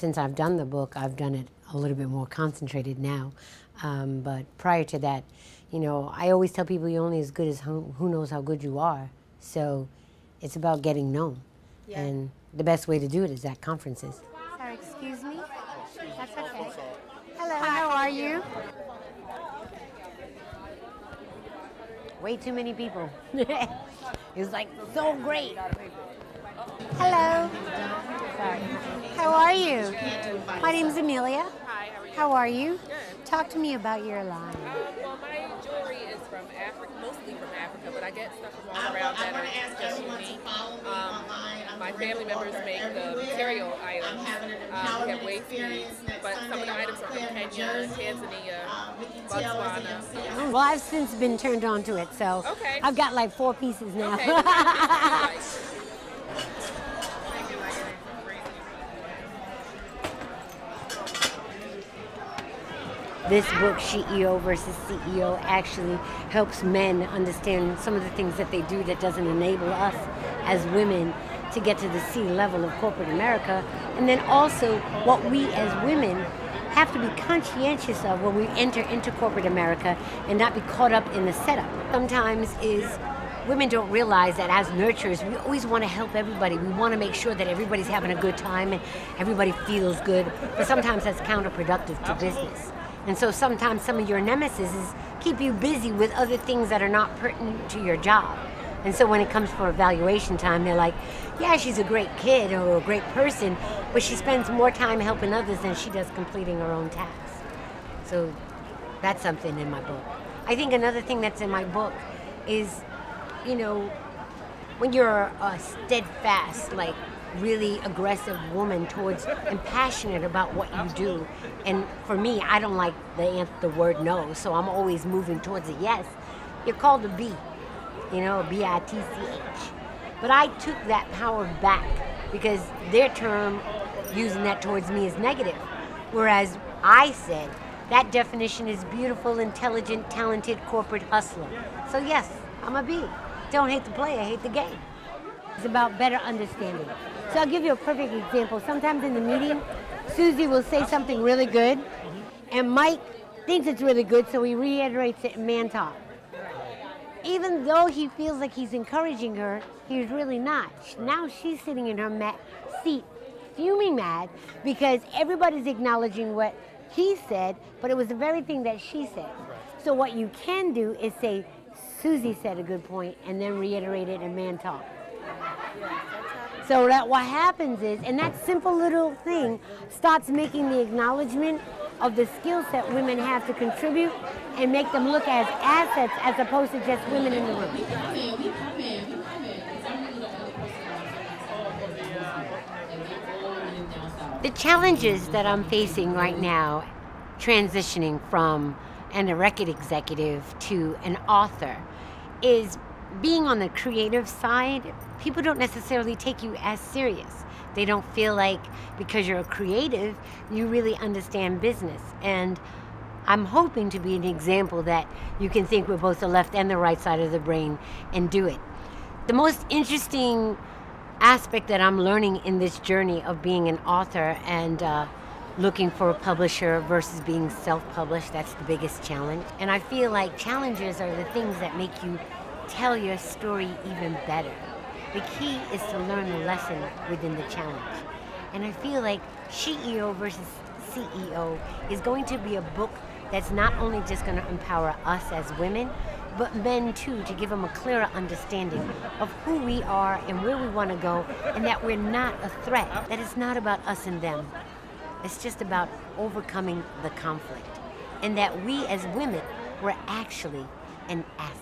Since I've done the book, I've done it a little bit more concentrated now. But prior to that, you know, I always tell people you're only as good as who knows how good you are. So it's about getting known. Yeah. And the best way to do it is at conferences. Sorry, excuse me? That's okay. Hello, how are you? Way too many people. It was like so great. Hello. Sorry. How are you? My name's Amelia. Hi, how are you? Good. Talk to me about your line. Well, my jewelry is from Africa, mostly from Africa, but I get stuff from all around that are just unique. My family members make the material items. We have waist beads, but some of the items are from Kenya, Tanzania, Botswana. Well, I've since been turned on to it, so okay. I've got like 4 pieces now. Okay. This book, SheEO versus CEO, actually helps men understand some of the things that they do that doesn't enable us as women to get to the C level of corporate America. And then also what we as women have to be conscientious of when we enter into corporate America and not be caught up in the setup. Sometimes women don't realize that as nurturers, we always want to help everybody. We want to make sure that everybody's having a good time and everybody feels good. But sometimes that's counterproductive to business. And so sometimes some of your nemesis keep you busy with other things that are not pertinent to your job. And so when it comes for evaluation time, they're like, yeah, she's a great kid or a great person, but she spends more time helping others than she does completing her own tasks. So that's something in my book. I think another thing that's in my book is, you know, when you're a steadfast, like really aggressive woman towards and passionate about what you do. And for me, I don't like the word no, so I'm always moving towards a yes. You're called a B, you know, B-I-T-C-H. But I took that power back because their term, using that towards me, is negative. Whereas I said, that definition is beautiful, intelligent, talented, corporate hustler. So yes, I'm a B. Don't hate the player, hate the game. It's about better understanding. So I'll give you a perfect example. Sometimes in the meeting, Susie will say something really good, and Mike thinks it's really good, so he reiterates it in man talk. Even though he feels like he's encouraging her, he's really not. Now she's sitting in her seat, fuming mad, because everybody's acknowledging what he said, but it was the very thing that she said. So what you can do is say, Susie said a good point, and then reiterate it in man talk. So that what happens is, and that simple little thing starts making the acknowledgement of the skill set women have to contribute and make them look as assets as opposed to just women in the room. The challenges that I'm facing right now, transitioning from a record executive to an author, is being on the creative side. People don't necessarily take you as serious. They don't feel like because you're a creative, you really understand business. And I'm hoping to be an example that you can think with both the left and the right side of the brain and do it. The most interesting aspect that I'm learning in this journey of being an author and looking for a publisher versus being self-published, that's the biggest challenge. And I feel like challenges are the things that make you tell your story even better. The key is to learn the lesson within the challenge. And I feel like SheEO versus CEO is going to be a book that's not only just going to empower us as women, but men too, to give them a clearer understanding of who we are and where we want to go, and that we're not a threat, that it's not about us and them. It's just about overcoming the conflict, and that we as women, we're actually an asset.